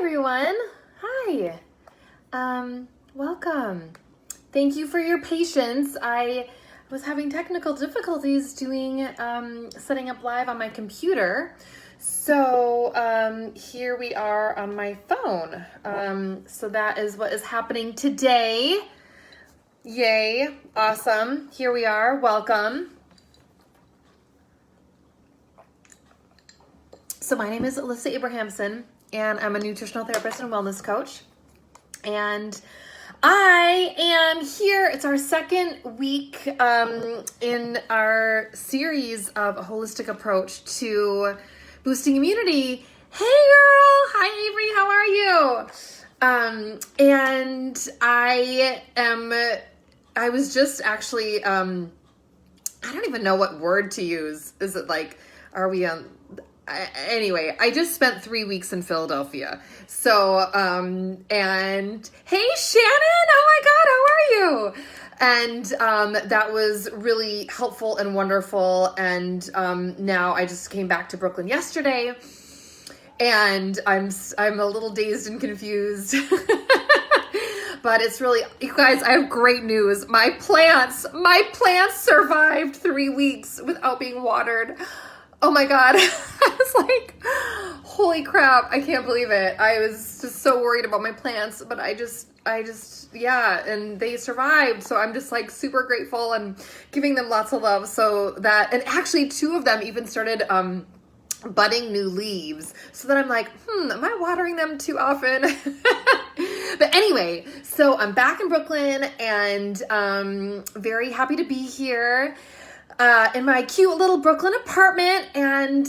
everyone. Hi. Welcome. Thank you for your patience. I was having technical difficulties doing setting up live on my computer. So here we are on my phone. So that is what is happening today. Yay. Awesome. Here we are. Welcome. So my name is Alyssa Abrahamson, and I'm a nutritional therapist and wellness coach. And I am here. It's our second week in our series of a holistic approach to boosting immunity. Hey girl! Hi Avery, how are you? And I was just actually, I don't even know what word to use. Is it like, are we on... Anyway, I just spent 3 weeks in Philadelphia. So, and hey, Shannon, oh my God, how are you? And that was really helpful and wonderful. And now I just came back to Brooklyn yesterday, and I'm a little dazed and confused. But it's really, you guys, I have great news. My plants survived 3 weeks without being watered. Oh my God. I was like, holy crap. I can't believe it. I was just so worried about my plants, but I just, yeah. And they survived. So I'm just like super grateful and giving them lots of love. So that, and actually 2 of them even started, budding new leaves. So then I'm like, am I watering them too often? But anyway, so I'm back in Brooklyn and, very happy to be here. In my cute little Brooklyn apartment. And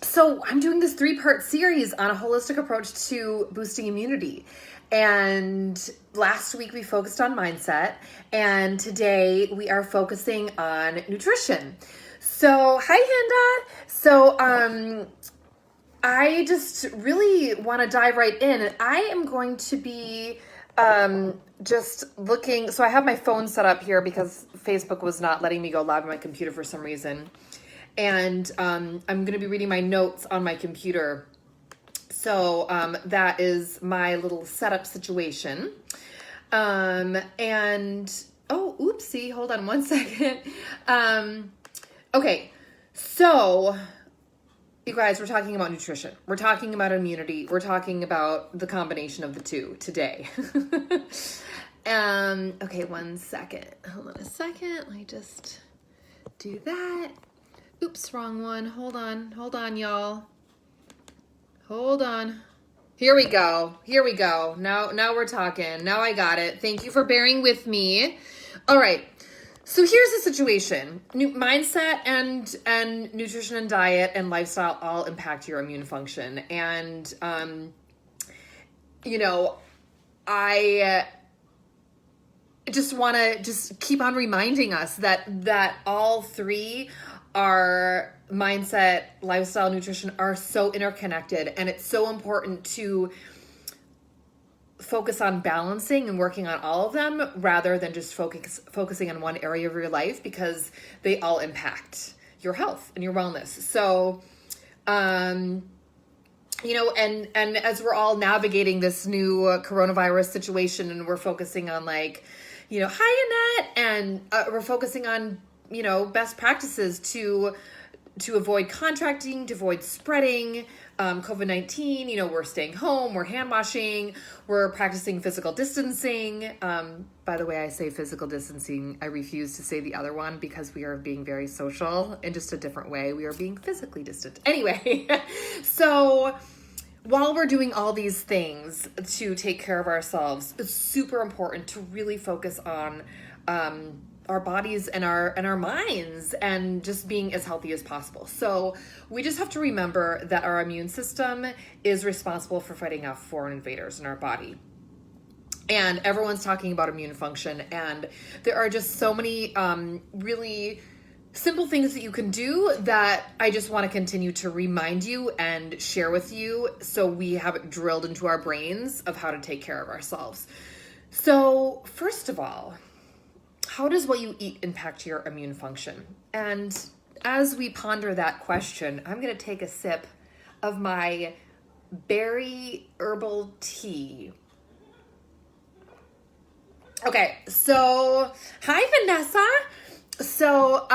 so I'm doing this 3-part series on a holistic approach to boosting immunity. And last week we focused on mindset, and today we are focusing on nutrition. So hi Hinda. So I just really want to dive right in, and I am going to be just looking. So I have my phone set up here because Facebook was not letting me go live on my computer for some reason. And I'm going to be reading my notes on my computer. So that is my little setup situation. And, oh, oopsie, hold on one second. Okay, so you guys, we're talking about nutrition. We're talking about immunity. We're talking about the combination of the two today. Okay, one second. Hold on a second. Let me just do that. Oops, wrong one. Hold on, y'all. Hold on. Here we go. Now we're talking. Now I got it. Thank you for bearing with me. All right. So here's the situation. Mindset and nutrition and diet and lifestyle all impact your immune function. And, I just want to just keep on reminding us that all 3 are mindset, lifestyle, nutrition are so interconnected. And it's so important to focus on balancing and working on all of them rather than just focusing on one area of your life, because they all impact your health and your wellness. So, and as we're all navigating this new coronavirus situation, and we're focusing on hi Annette, and we're focusing on, best practices to avoid contracting, to avoid spreading COVID-19. We're staying home, we're hand washing, we're practicing physical distancing. By the way, I say physical distancing. I refuse to say the other one because we are being very social in just a different way. We are being physically distant. Anyway, so while we're doing all these things to take care of ourselves, it's super important to really focus on our bodies and our minds and just being as healthy as possible. So we just have to remember that our immune system is responsible for fighting off foreign invaders in our body. And everyone's talking about immune function, and there are just so many really simple things that you can do that I just want to continue to remind you and share with you, so we have it drilled into our brains of how to take care of ourselves. So first of all, how does what you eat impact your immune function? And as we ponder that question, I'm going to take a sip of my berry herbal tea. Okay, so hi Vanessa. So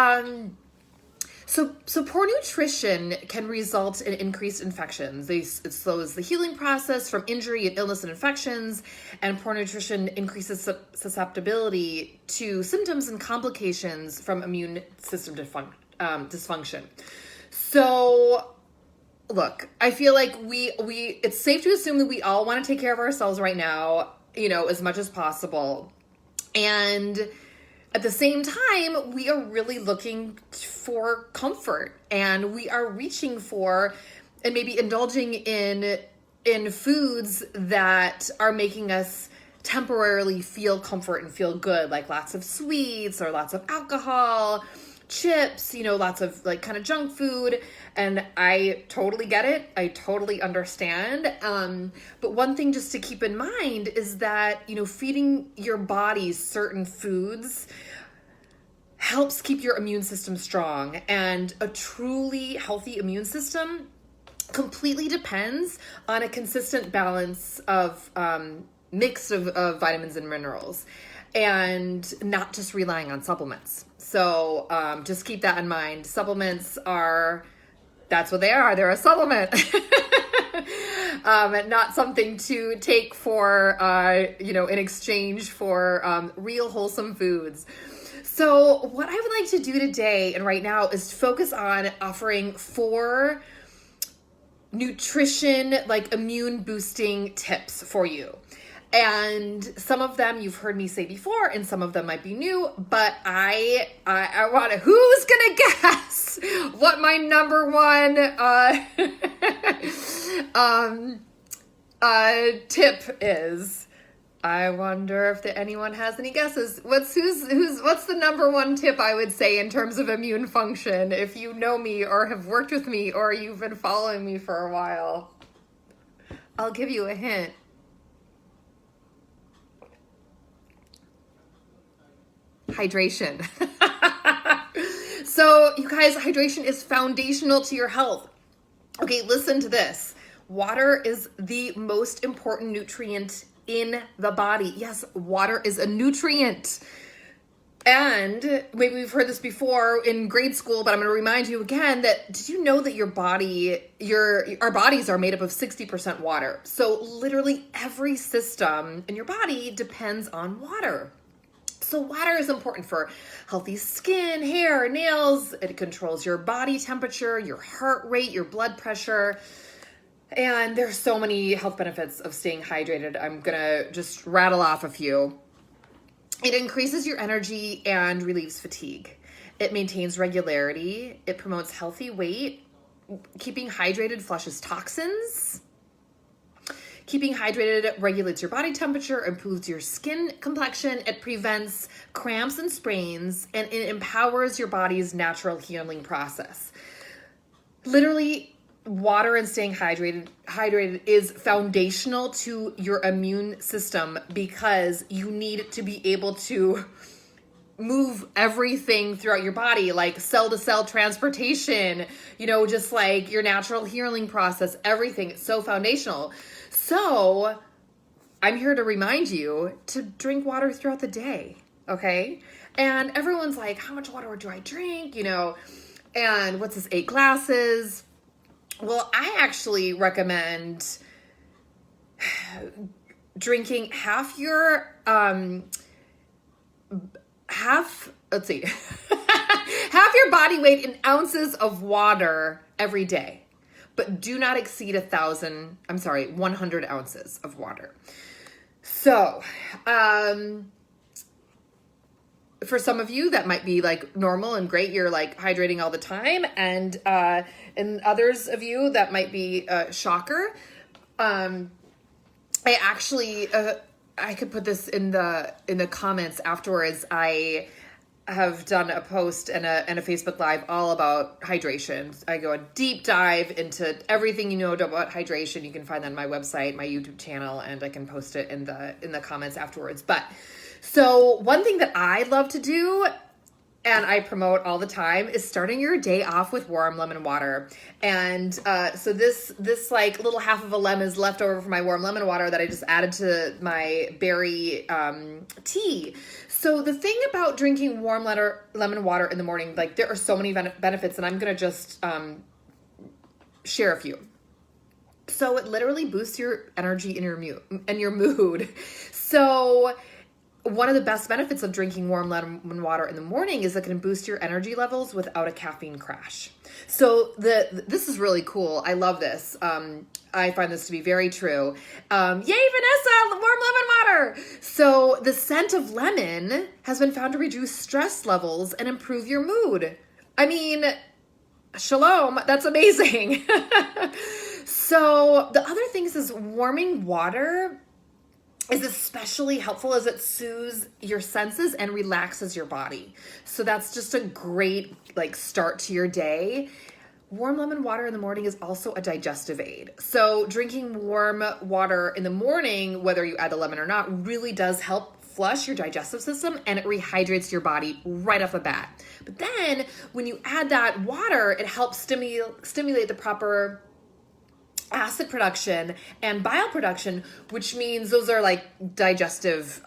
poor nutrition can result in increased infections. It slows the healing process from injury and illness and infections, and poor nutrition increases susceptibility to symptoms and complications from immune system dysfunction. So, look, I feel like it's safe to assume that we all want to take care of ourselves right now, as much as possible. And at the same time, we are really looking for comfort, and we are reaching for and maybe indulging in foods that are making us temporarily feel comfort and feel good, like lots of sweets or lots of alcohol, chips, lots of like kind of junk food. And I totally get it. I totally understand. But one thing just to keep in mind is that, feeding your body certain foods helps keep your immune system strong. And a truly healthy immune system completely depends on a consistent balance of mix of vitamins and minerals, and not just relying on supplements. So just keep that in mind. Supplements that's what they are. They're a supplement. Not something to take for, in exchange for real wholesome foods. So what I would like to do today and right now is focus on offering 4 nutrition, like immune boosting tips for you. And some of them you've heard me say before, and some of them might be new, but I want to, who's going to guess what my number 1 tip is? I wonder if anyone has any guesses. What's the number 1 tip I would say in terms of immune function? If you know me or have worked with me or you've been following me for a while, I'll give you a hint. Hydration. So, you guys, hydration is foundational to your health. Okay, listen to this. Water is the most important nutrient in the body. Yes, water is a nutrient. And maybe we've heard this before in grade school, but I'm going to remind you again that, did you know that our bodies are made up of 60% water? So literally every system in your body depends on water. So water is important for healthy skin, hair, nails. It controls your body temperature, your heart rate, your blood pressure. And there's so many health benefits of staying hydrated. I'm going to just rattle off a few. It increases your energy and relieves fatigue. It maintains regularity. It promotes healthy weight. Keeping hydrated flushes toxins. Keeping hydrated regulates your body temperature, improves your skin complexion. It prevents cramps and sprains, and it empowers your body's natural healing process. Literally, water and staying hydrated is foundational to your immune system, because you need to be able to move everything throughout your body, like cell to cell transportation, just like your natural healing process, everything. It's so foundational. So I'm here to remind you to drink water throughout the day. Okay. And everyone's like, how much water do I drink? And what's this, 8 glasses? Well, I actually recommend drinking half your body weight in ounces of water every day, but do not exceed 100 ounces of water. So, for some of you that might be like normal and great, you're like hydrating all the time, and others of you that might be a shocker. I actually I could put this in the comments afterwards. I have done a post and a Facebook Live all about hydration. I go a deep dive into everything you know about hydration. You can find that on my website, my YouTube channel, and I can post it in the comments afterwards. But so one thing that I love to do, and I promote all the time is starting your day off with warm lemon water. And so this like little half of a lemon is left over from my warm lemon water that I just added to my berry tea. So the thing about drinking warm lemon water in the morning, like there are so many benefits, and I'm going to just share a few. So it literally boosts your energy and your mood. So one of the best benefits of drinking warm lemon water in the morning is it can boost your energy levels without a caffeine crash. So this is really cool. I love this. I find this to be very true. Yay, Vanessa, warm lemon water. So the scent of lemon has been found to reduce stress levels and improve your mood. I mean, shalom, that's amazing. So the other things is warming water is especially helpful as it soothes your senses and relaxes your body. So that's just a great like start to your day. Warm lemon water in the morning is also a digestive aid. So drinking warm water in the morning, whether you add the lemon or not, really does help flush your digestive system, and it rehydrates your body right off the bat. But then when you add that water, it helps stimulate the proper acid production and bile production, which means those are like digestive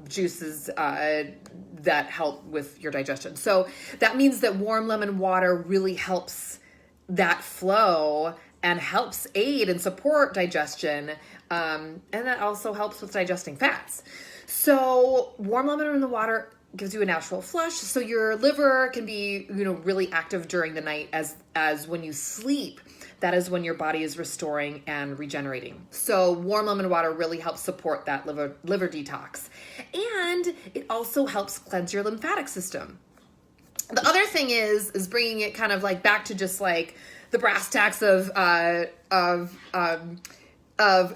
juices that help with your digestion. So that means that warm lemon water really helps that flow and helps aid and support digestion. And that also helps with digesting fats. So warm lemon in the water gives you a natural flush. So your liver can be, really active during the night as when you sleep. That is when your body is restoring and regenerating. So warm lemon water really helps support that liver detox. And it also helps cleanse your lymphatic system. The other thing is bringing it kind of like back to just like the brass tacks of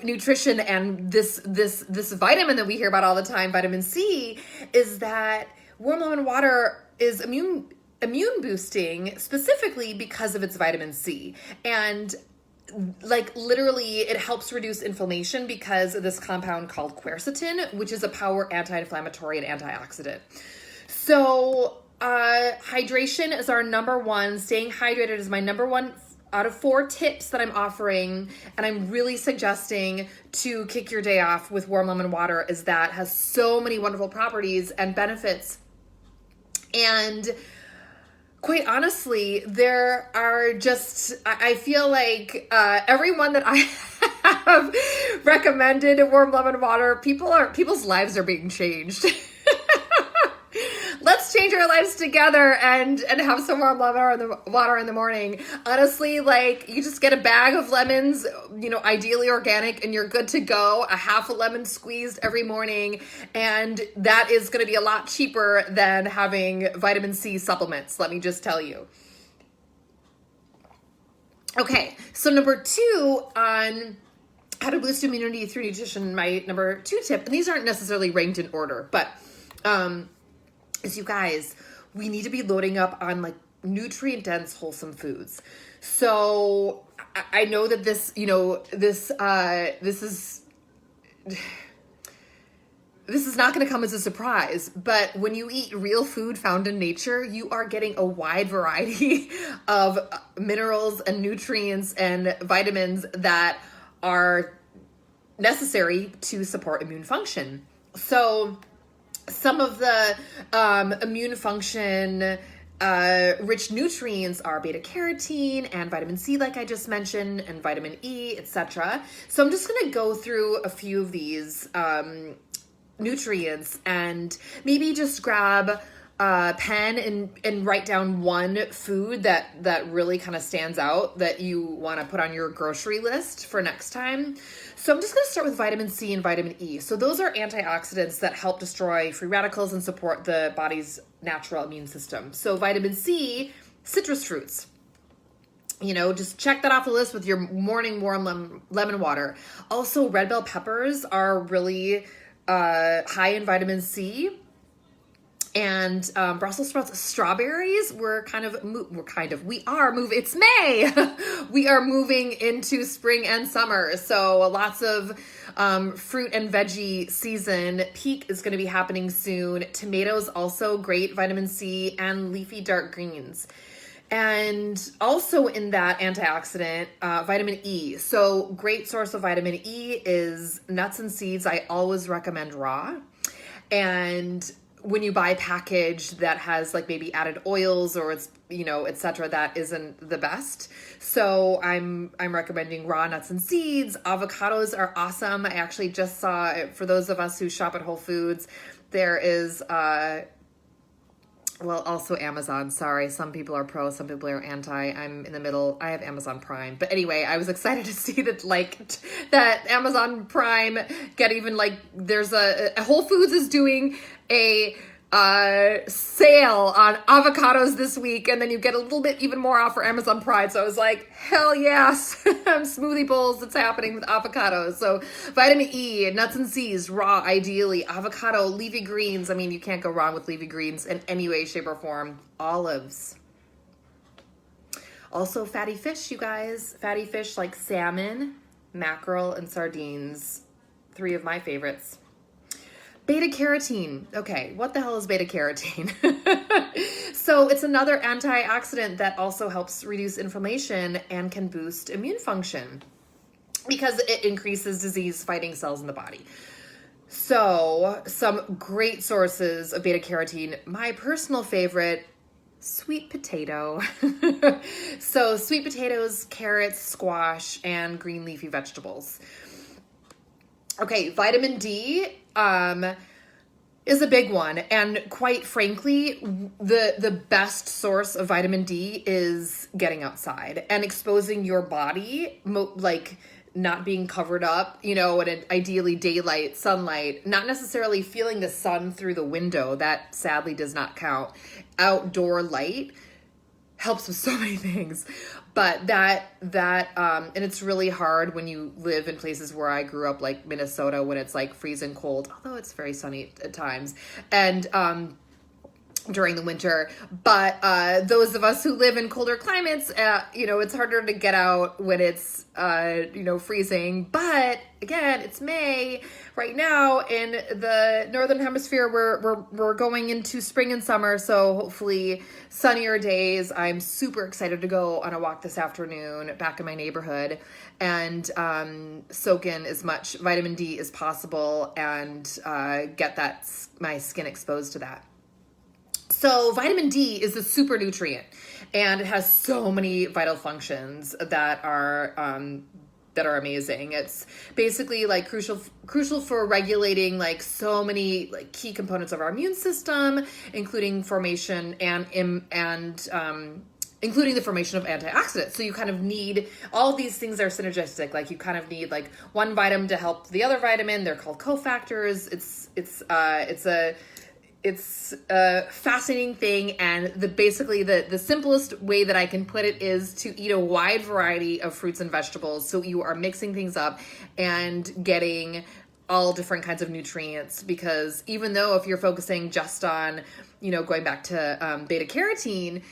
nutrition and this vitamin that we hear about all the time, vitamin C, is that warm lemon water is immune boosting specifically because of its vitamin C. And like literally it helps reduce inflammation because of this compound called quercetin, which is a power anti-inflammatory and antioxidant. So hydration is our number one. Staying hydrated is my number one out of 4 tips that I'm offering, and I'm really suggesting to kick your day off with warm lemon water, is that has so many wonderful properties and benefits. And quite honestly, there are just, I feel like everyone that I have recommended warm lemon water, people's lives are being changed. Let's change our lives together and have some warm lemon water in the morning. Honestly, like you just get a bag of lemons, ideally organic, and you're good to go. A half a lemon squeezed every morning. And that is going to be a lot cheaper than having vitamin C supplements. Let me just tell you. Okay. So number 2 on how to boost immunity through nutrition, my number 2 tip, and these aren't necessarily ranked in order, but, is you guys, we need to be loading up on like nutrient dense, wholesome foods. So I know that this is not going to come as a surprise, but when you eat real food found in nature, you are getting a wide variety of minerals and nutrients and vitamins that are necessary to support immune function. So some of the immune function rich nutrients are beta carotene and vitamin C, like I just mentioned, and vitamin E, etc. So I'm just going to go through a few of these nutrients and maybe just grab a pen and write down one food that really kind of stands out that you want to put on your grocery list for next time. So I'm just going to start with vitamin C and vitamin E. So those are antioxidants that help destroy free radicals and support the body's natural immune system. So vitamin C, citrus fruits. Just check that off the list with your morning warm lemon water. Also, red bell peppers are really high in vitamin C. And Brussels sprouts, strawberries, we are moving, it's May. We are moving into spring and summer. So lots of Fruit and veggie season peak is going to be happening soon. Tomatoes also great vitamin C, and leafy dark greens. And also in that antioxidant, vitamin E. So great source of vitamin E is nuts and seeds. I always recommend raw. And when you buy a package that has like maybe added oils or it's, etc., that isn't the best. So I'm recommending raw nuts and seeds. Avocados are awesome. I actually just saw, for those of us who shop at Whole Foods, there is also Amazon. Sorry, some people are pro, some people are anti. I'm in the middle. I have Amazon Prime. But anyway, I was excited to see that that Amazon Prime get even there's a Whole Foods is doing a sale on avocados this week, and then you get a little bit even more off for Amazon Prime. So I was like, hell yes. Smoothie bowls, it's happening with avocados. So vitamin E, nuts and seeds, raw ideally, avocado, leafy greens. I mean, you can't go wrong with leafy greens in any way, shape, or form. Olives. Also fatty fish, you guys. Fatty fish like salmon, mackerel, and sardines. 3 of my favorites. Beta carotene. Okay, what the hell is beta carotene? So it's another antioxidant that also helps reduce inflammation and can boost immune function because it increases disease-fighting cells in the body. So some great sources of beta carotene. My personal favorite, sweet potato. So sweet potatoes, carrots, squash, and green leafy vegetables. Okay, vitamin D is a big one. And quite frankly, the best source of vitamin D is getting outside and exposing your body, not being covered up, and ideally daylight, sunlight, not necessarily feeling the sun through the window. That sadly does not count. Outdoor light helps with so many things. But and it's really hard when you live in places where I grew up, like Minnesota, when it's like freezing cold, although it's very sunny at times, and during the winter. But those of us who live in colder climates, it's harder to get out when it's, freezing. But again, it's May right now in the Northern Hemisphere. We're going into spring and summer. So hopefully sunnier days. I'm super excited to go on a walk this afternoon back in my neighborhood and soak in as much vitamin D as possible and get my skin exposed to that. So vitamin D is a super nutrient, and it has so many vital functions that are amazing. It's basically crucial for regulating so many key components of our immune system, including formation and including the formation of antioxidants. So you kind of need all these things are synergistic. You kind of need one vitamin to help the other vitamin. They're called cofactors. It's a fascinating thing, and the simplest way that I can put it is to eat a wide variety of fruits and vegetables, so you are mixing things up and getting all different kinds of nutrients. Because even though if you're focusing just on, going back to beta carotene,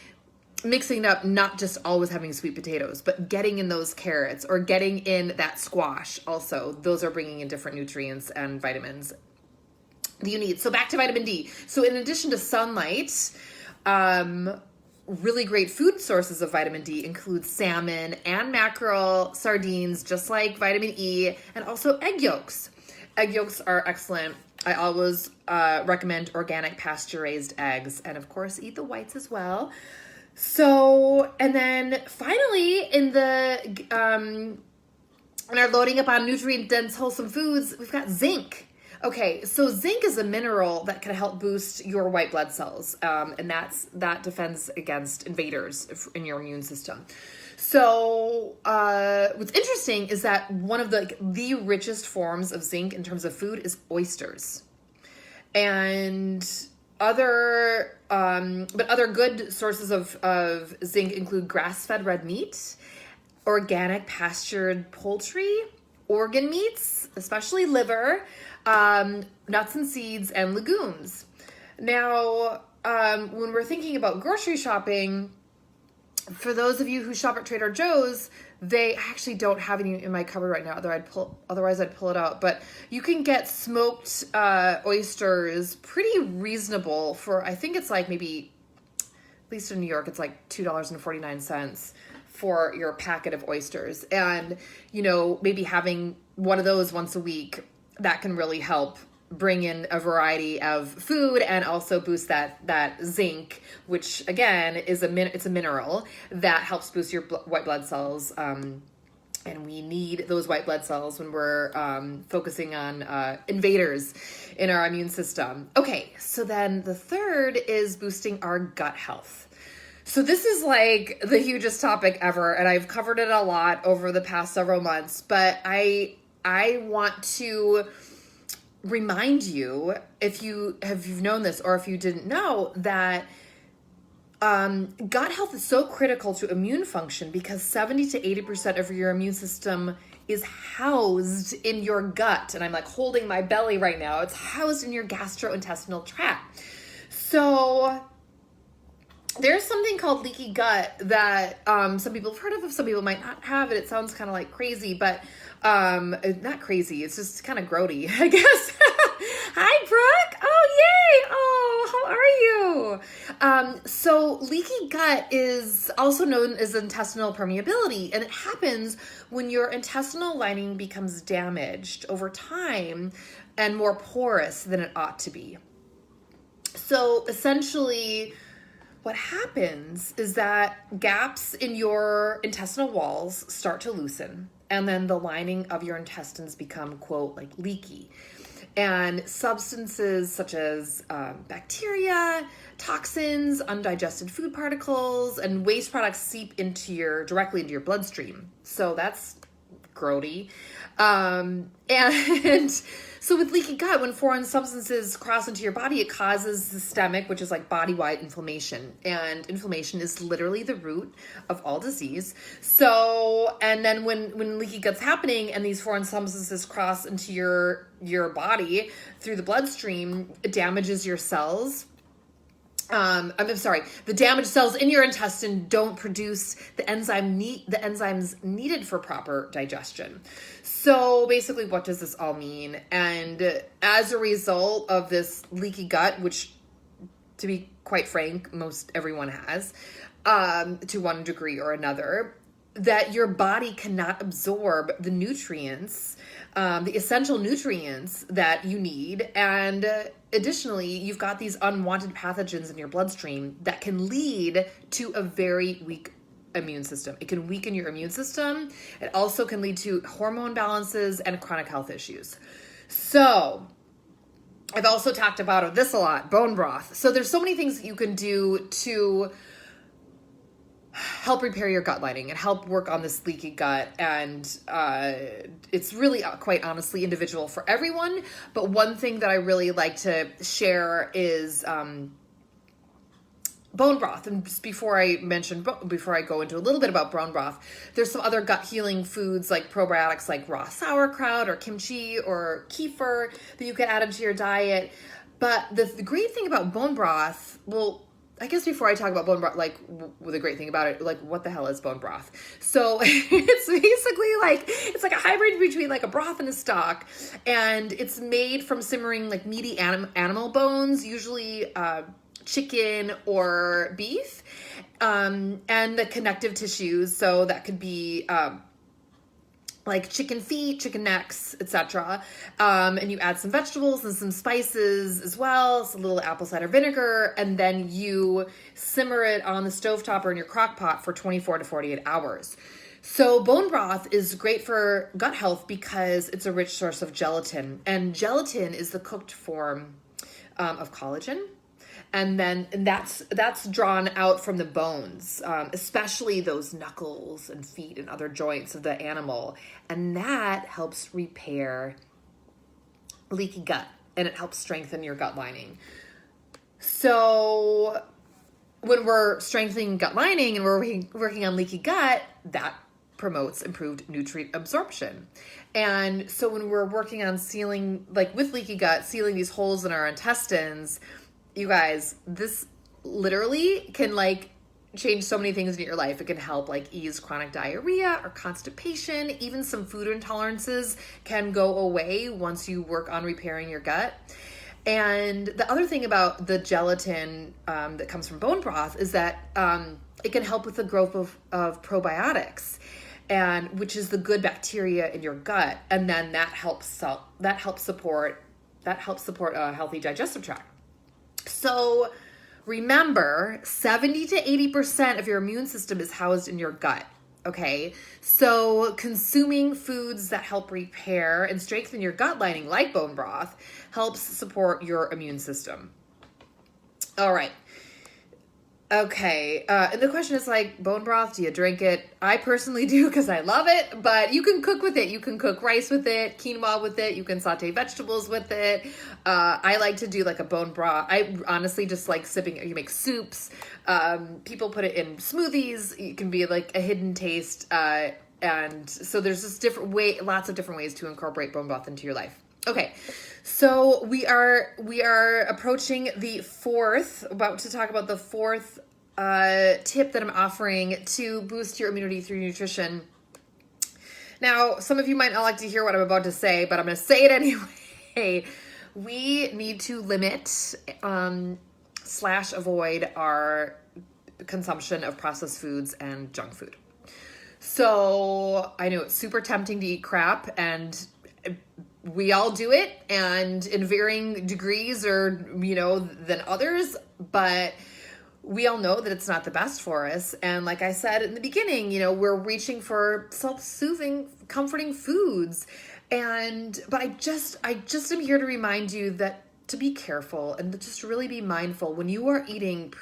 mixing up, not just always having sweet potatoes, but getting in those carrots or getting in that squash also, those are bringing in different nutrients and vitamins you need. So back to vitamin D. So in addition to sunlight, really great food sources of vitamin D include salmon and mackerel, sardines, just like vitamin E, and also egg yolks. Egg yolks are excellent. I always recommend organic pasture-raised eggs, and of course eat the whites as well. So, and then finally in our loading up on nutrient-dense wholesome foods, we've got zinc. Okay, so zinc is a mineral that can help boost your white blood cells, and that defends against invaders in your immune system. So what's interesting is that one of the richest forms of zinc in terms of food is oysters, and other good sources of zinc include grass-fed red meat, organic pastured poultry, organ meats, especially liver, nuts and seeds, and legumes. Now, when we're thinking about grocery shopping, For those of you who shop at Trader Joe's, they actually don't have any in my cupboard right now. Otherwise, I'd pull it out. But you can get smoked oysters pretty reasonable for, I think it's like maybe, at least in New York, it's like $2.49 for your packet of oysters. And, you know, maybe having one of those once a week, that can really help bring in a variety of food and also boost that zinc, which again is it's a mineral that helps boost your white blood cells. And we need those white blood cells when we're focusing on invaders in our immune system. Okay, so then the third is boosting our gut health. So this is like the hugest topic ever, and I've covered it a lot over the past several months, but I want to remind you, if you've known this or if you didn't know, that gut health is so critical to immune function because 70 to 80% of your immune system is housed in your gut. And I'm like holding my belly right now. It's housed in your gastrointestinal tract. So there's something called leaky gut that some people have heard of, some people might not have it. It sounds kind of like crazy, but not crazy. It's just kind of grody, I guess. Hi, Brooke. Oh, yay. Oh, how are you? So leaky gut is also known as intestinal permeability, and it happens when your intestinal lining becomes damaged over time and more porous than it ought to be. So essentially, what happens is that gaps in your intestinal walls start to loosen, and then the lining of your intestines become, quote, like leaky. And substances such as bacteria, toxins, undigested food particles, and waste products seep directly into your bloodstream. So that's grody. And so with leaky gut, when foreign substances cross into your body, it causes systemic, which is like body-wide inflammation. And inflammation is literally the root of all disease. So, and then when leaky gut's happening and these foreign substances cross into your body through the bloodstream, it damages your cells. I'm sorry, the damaged cells in your intestine don't produce the enzymes needed for proper digestion. So basically, what does this all mean? And as a result of this leaky gut, which, to be quite frank, most everyone has, to one degree or another, that your body cannot absorb the nutrients, the essential nutrients that you need. And additionally, you've got these unwanted pathogens in your bloodstream that can lead to a very weak immune system. It can weaken your immune system. It also can lead to hormone imbalances and chronic health issues. So I've also talked about this a lot, bone broth. So there's so many things that you can do to help repair your gut lining and help work on this leaky gut. And it's really quite honestly individual for everyone. But one thing that I really like to share is bone broth. And just before I go into a little bit about bone broth, there's some other gut healing foods like probiotics like raw sauerkraut or kimchi or kefir that you can add into your diet. But the great thing about bone broth, well, I guess before I talk about bone broth, like the great thing about it, like what the hell is bone broth? So it's basically it's like a hybrid between like a broth and a stock, and it's made from simmering like meaty animal bones, usually chicken or beef, and the connective tissues. So that could be like chicken feet, chicken necks, etc. And you add some vegetables and some spices as well, so a little apple cider vinegar, and then you simmer it on the stovetop or in your crock pot for 24 to 48 hours. So bone broth is great for gut health because it's a rich source of gelatin, and gelatin is the cooked form of collagen. And that's drawn out from the bones, especially those knuckles and feet and other joints of the animal. And that helps repair leaky gut, and it helps strengthen your gut lining. So when we're strengthening gut lining and we're working on leaky gut, that promotes improved nutrient absorption. And so when we're working on sealing, like with leaky gut, sealing these holes in our intestines, you guys, this literally can like change so many things in your life. It can help like ease chronic diarrhea or constipation. Even some food intolerances can go away once you work on repairing your gut. And the other thing about the gelatin that comes from bone broth is that it can help with the growth of probiotics, and which is the good bacteria in your gut, and then that helps support a healthy digestive tract. So remember, 70 to 80% of your immune system is housed in your gut. Okay, so consuming foods that help repair and strengthen your gut lining, like bone broth, helps support your immune system. All right. Okay, and the question is like, bone broth, do you drink it? I personally do because I love it, but you can cook with it. You can cook rice with it, quinoa with it. You can saute vegetables with it. I like to do like a bone broth. I honestly just like sipping it. You make soups. People put it in smoothies. It can be like a hidden taste. And so there's just lots of different ways to incorporate bone broth into your life. Okay, so we are approaching about to talk about the fourth tip that I'm offering to boost your immunity through nutrition. Now, some of you might not like to hear what I'm about to say, but I'm going to say it anyway. We need to limit / avoid our consumption of processed foods and junk food. So I know it's super tempting to eat crap, and we all do it, and in varying degrees than others, but we all know that it's not the best for us. And like I said in the beginning, we're reaching for self-soothing, comforting foods. But I just am here to remind you that to be careful and to just really be mindful when you are eating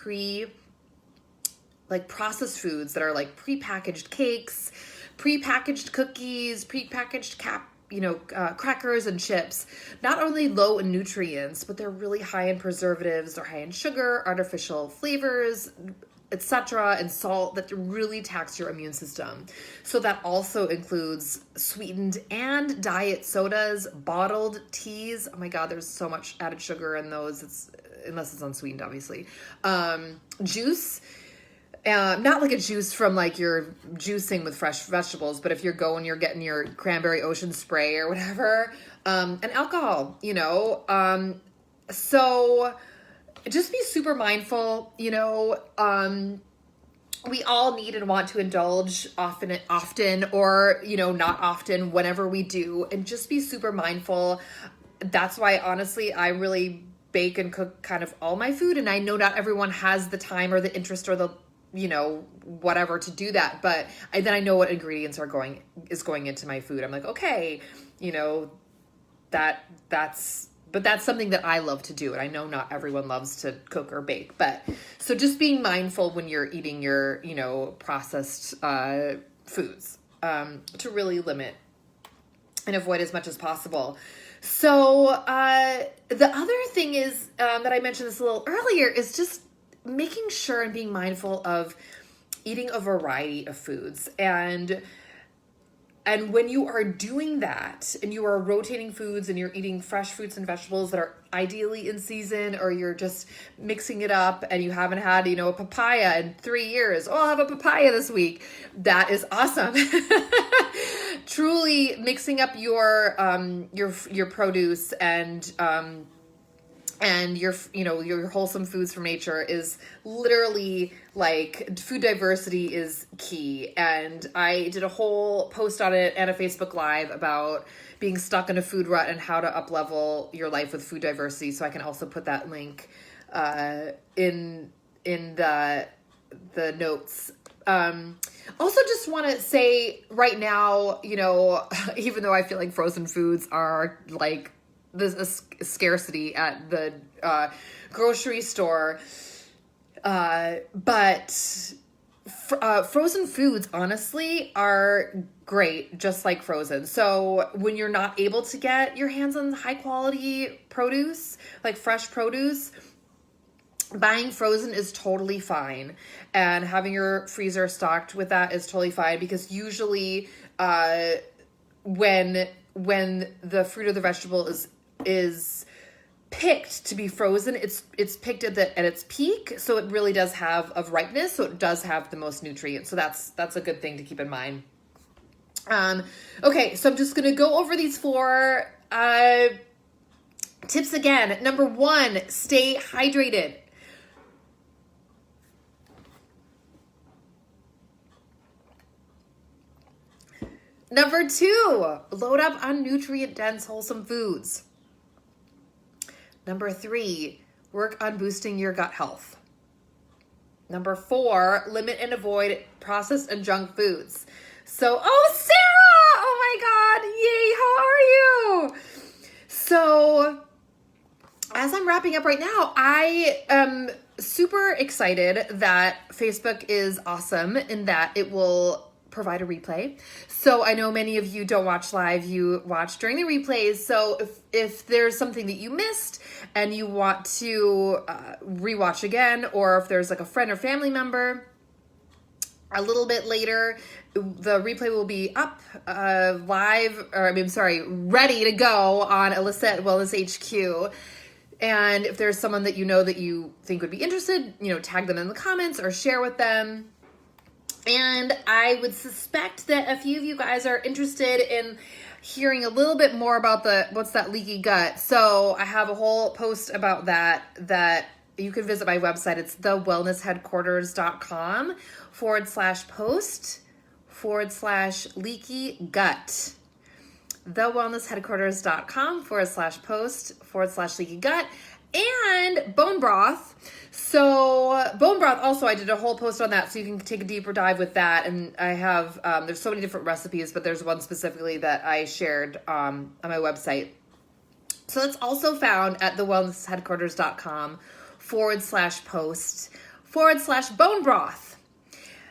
processed foods that are like prepackaged cakes, prepackaged cookies, prepackaged crackers and chips. Not only low in nutrients, but they're really high in preservatives, they're high in sugar, artificial flavors, etc., and salt that really tax your immune system. So that also includes sweetened and diet sodas, bottled teas. Oh my God, there's so much added sugar in those. Unless it's unsweetened, obviously. Juice. Not like a juice from like you're juicing with fresh vegetables, but if you're getting your cranberry ocean spray or whatever, and alcohol, so just be super mindful, we all need and want to indulge often, or, not often, whenever we do, and just be super mindful. That's why, honestly, I really bake and cook kind of all my food. And I know not everyone has the time or the interest or the whatever to do that. But then I know what ingredients is going into my food. I'm like, okay, that's something that I love to do. And I know not everyone loves to cook or bake, but so just being mindful when you're eating your, processed foods, to really limit and avoid as much as possible. So the other thing is that I mentioned this a little earlier is just making sure and being mindful of eating a variety of foods. And when you are doing that and you are rotating foods and you're eating fresh fruits and vegetables that are ideally in season, or you're just mixing it up and you haven't had, a papaya in 3 years. Oh, I'll have a papaya this week. That is awesome. Truly mixing up your produce and your wholesome foods from nature is literally like food diversity is key. And I did a whole post on it and a Facebook Live about being stuck in a food rut and how to up-level your life with food diversity. So I can also put that link in the notes. Also just want to say right now, even though I feel like frozen foods are like this scarcity at the grocery store, but frozen foods honestly are great, just like frozen. So when you're not able to get your hands on high quality produce, like fresh produce, buying frozen is totally fine, and having your freezer stocked with that is totally fine, because usually when the fruit or the vegetable is picked to be frozen. It's picked at its peak, so it really does have of ripeness, so it does have the most nutrients. So that's a good thing to keep in mind. Okay, so I'm just gonna go over these 4 tips again. Number 1, stay hydrated. Number 2, load up on nutrient-dense, wholesome foods. Number 3, work on boosting your gut health. Number 4, limit and avoid processed and junk foods. So, oh, Sarah! Oh my God! Yay, how are you? So, as I'm wrapping up right now, I am super excited that Facebook is awesome in that it will provide a replay. So I know many of you don't watch live, you watch during the replays. So if there's something that you missed and you want to rewatch again, or if there's like a friend or family member, a little bit later, the replay will be up ready to go on Alyssa at Wellness HQ. And if there's someone that you know that you think would be interested, tag them in the comments or share with them. And I would suspect that a few of you guys are interested in hearing a little bit more about what's that leaky gut. So I have a whole post about that you can visit my website. It's thewellnessheadquarters.com/post/leaky gut. thewellnessheadquarters.com/post/leaky gut. And bone broth. So bone broth also, I did a whole post on that, so you can take a deeper dive with that. And I have, there's so many different recipes, but there's one specifically that I shared on my website. So that's also found at thewellnessheadquarters.com/post/bone broth.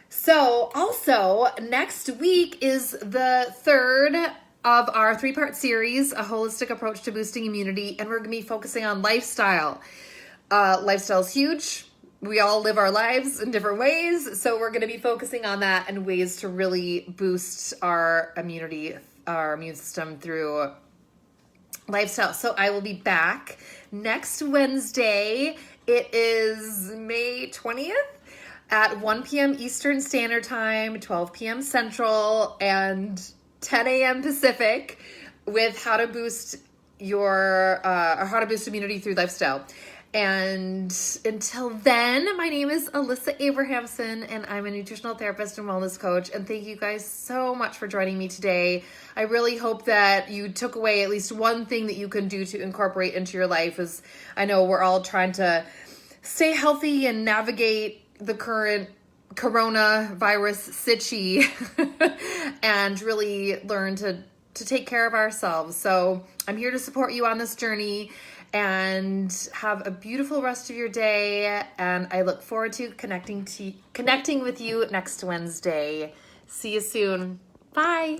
So also next week is the 3rd of our 3-part series, A Holistic Approach to Boosting Immunity, and we're going to be focusing on lifestyle. Lifestyle is huge. We all live our lives in different ways, so we're going to be focusing on that and ways to really boost our immunity, our immune system through lifestyle. So I will be back next Wednesday. It is May 20th at 1 p.m. Eastern Standard Time, 12 p.m. Central, and 10 a.m. Pacific, with how to boost immunity through lifestyle. And until then, my name is Alyssa Abrahamson, and I'm a nutritional therapist and wellness coach. And thank you guys so much for joining me today. I really hope that you took away at least one thing that you can do to incorporate into your life, as I know we're all trying to stay healthy and navigate the current coronavirus sitchy and really learn to take care of ourselves. So I'm here to support you on this journey, and have a beautiful rest of your day. And I look forward to connecting with you next Wednesday. See you soon. Bye.